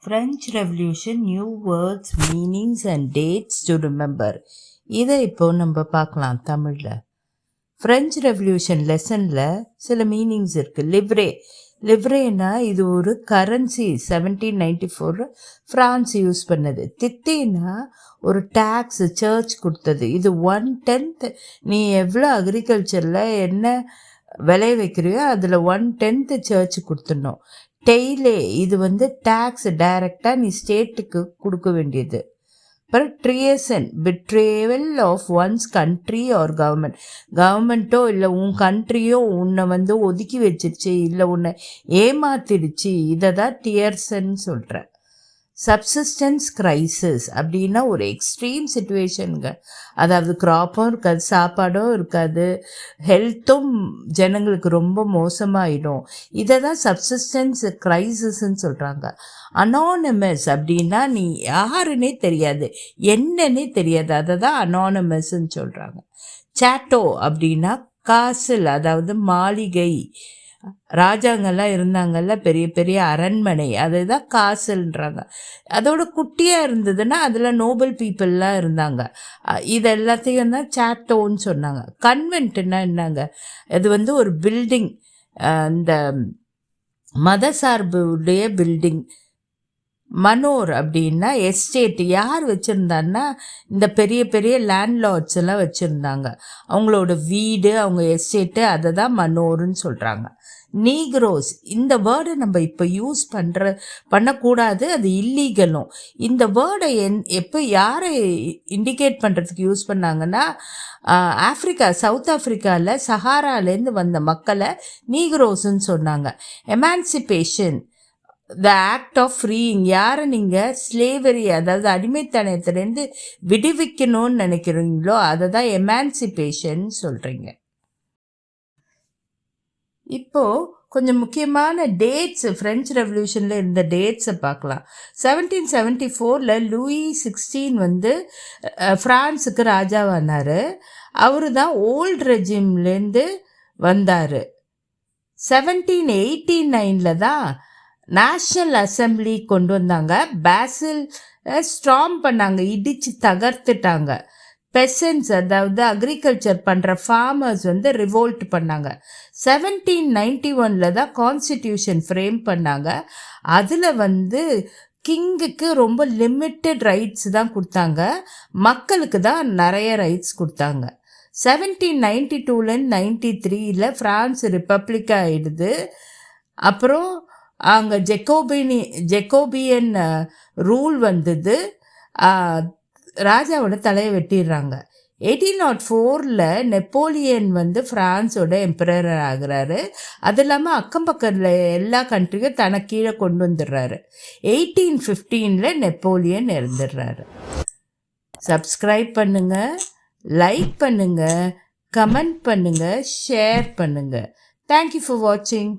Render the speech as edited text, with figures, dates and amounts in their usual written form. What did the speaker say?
French Revolution, new words, meanings and dates to remember. இதை இப்போ நம்ம பார்க்கலாம் தமிழில். ஃப்ரெஞ்ச் ரெவல்யூஷன் லெசனில் சில மீனிங்ஸ் இருக்குது. லிவ்ரேனா இது ஒரு கரன்சி 1794 ஃப்ரான்ஸ் யூஸ் பண்ணது. தித்தினா ஒரு டேக்ஸ் சர்ச் கொடுத்தது. இது 1/10 நீ எவ்வளோ அக்ரிகல்ச்சரில் என்ன விளைய வைக்கிறியோ அதில் 1/10 சர்ச் கொடுத்துடணும். டெய்லே இது வந்து டேக்ஸ் டைரக்டாக நீ ஸ்டேட்டுக்கு கொடுக்க வேண்டியது. அப்புறம் ட்ரியேசன் பிட்ரேவல் ஆஃப் ஒன்ஸ் கண்ட்ரி ஆர் கவர்மெண்ட்டோ இல்லை உன் கண்ட்ரியோ உன்னை வந்து ஒதுக்கி வச்சிருச்சு இல்லை உன்னை ஏமாத்திடுச்சு, இதை தான் டியர்சன் சொல்கிறேன். சப்சிஸ்டன்ஸ் க்ரைசிஸ் அப்படின்னா ஒரு எக்ஸ்ட்ரீம் சுச்சுவேஷனுங்க. அதாவது க்ராப்பும் இருக்காது, சாப்பாடும் இருக்காது, ஹெல்த்தும் ஜனங்களுக்கு ரொம்ப மோசமாகிடும். இதை தான் சப்சிஸ்டன்ஸ் க்ரைசிஸ்ன்னு சொல்கிறாங்க. அனானமஸ் அப்படின்னா நீ யாருன்னே தெரியாது, என்னன்னே தெரியாது, அதை தான் அனானமஸ்ன்னு சொல்கிறாங்க. சேட்டோ அப்படின்னா காசில், அதாவது மாளிகை, ராஜாங்கெல்லாம் இருந்தாங்கல்ல, பெரிய பெரிய அரண்மனை, அதுதான் காசல்ன்றாங்க. அதோட குட்டியாக இருந்ததுன்னா அதில் நோபல் பீப்புளெலாம் இருந்தாங்க. இது எல்லாத்தையும் தான் சேட்டோன்னு சொன்னாங்க. கன்வென்ட்னா என்னங்க, அது வந்து ஒரு பில்டிங், இந்த மத சார்புடைய பில்டிங். மனோர் அப்படின்னா எஸ்டேட், யார் வச்சுருந்தான்னா இந்த பெரிய பெரிய லேண்ட்லார்ட்ஸ் எல்லாம் வச்சுருந்தாங்க. அவங்களோட வீடு, அவங்க எஸ்டேட்டு, அதை தான் மனோர்னு சொல்கிறாங்க. நீக்ரோஸ், இந்த வேர்டை நம்ம இப்போ யூஸ் பண்ணக்கூடாது, அது இல்லீகலும். இந்த வேர்டை எப்போ யாரை இண்டிகேட் பண்ணுறதுக்கு யூஸ் பண்ணாங்கன்னா, ஆஃப்ரிக்கா, சவுத் ஆஃப்ரிக்காவில் சஹாராலேருந்து வந்த மக்களை நீக்ரோஸ்ன்னு சொன்னாங்க. Emancipation, the act of freeing, யாரை நீங்கள் ஸ்லேவரி, அதாவது அடிமைத்தனத்திலேருந்து விடுவிக்கணும்னு நினைக்கிறீங்களோ அதை தான் எமான்சிபேஷன் சொல்கிறீங்க. இப்போது கொஞ்சம் முக்கியமான டேட்ஸு, ஃப்ரெஞ்ச் ரெவல்யூஷனில் இருந்த டேட்ஸை பார்க்கலாம். 1774 லூயி 16 வந்து ஃப்ரான்ஸுக்கு ராஜாவானார். அவர் தான் ஓல்டு ரெஜிம்லேருந்து வந்தார். 1789 தான் நேஷ்னல் அசம்பிளி கொண்டு வந்தாங்க. பேசில் ஸ்ட்ராங் பண்ணாங்க, இடித்து தகர்த்துட்டாங்க. பெசன்ஸ், அதாவது அக்ரிகல்ச்சர் பண்ணுற ஃபார்மர்ஸ் வந்து ரிவோல்ட் பண்ணாங்க. 1791 தான் கான்ஸ்டிடியூஷன் ஃப்ரேம் பண்ணாங்க. அதில் வந்து கிங்குக்கு ரொம்ப லிமிட்டட் ரைட்ஸ் தான் கொடுத்தாங்க, மக்களுக்கு தான் நிறைய ரைட்ஸ் கொடுத்தாங்க. 1792 93 ஃப்ரான்ஸ் ரிப்பப்ளிக் ஆகிடுது. அப்புறம் அங்கே ஜெக்கோபியன் ரூல் வந்தது. ராஜாவோட தலையை வெட்டிடுறாங்க. 1804 நெப்போலியன் வந்து ஃப்ரான்ஸோட எம்பரர் ஆகிறாரு. அது இல்லாமல் அக்கம் பக்கத்தில் எல்லா கண்ட்ரியும் தனக்கு கீழே கொண்டு வந்துடுறாரு. 1815 நெப்போலியன் இறந்துடுறாரு. சப்ஸ்கிரைப் பண்ணுங்கள், லைக் பண்ணுங்கள், கமெண்ட் பண்ணுங்கள், ஷேர் பண்ணுங்கள். தேங்க்யூ ஃபார் வாட்சிங்.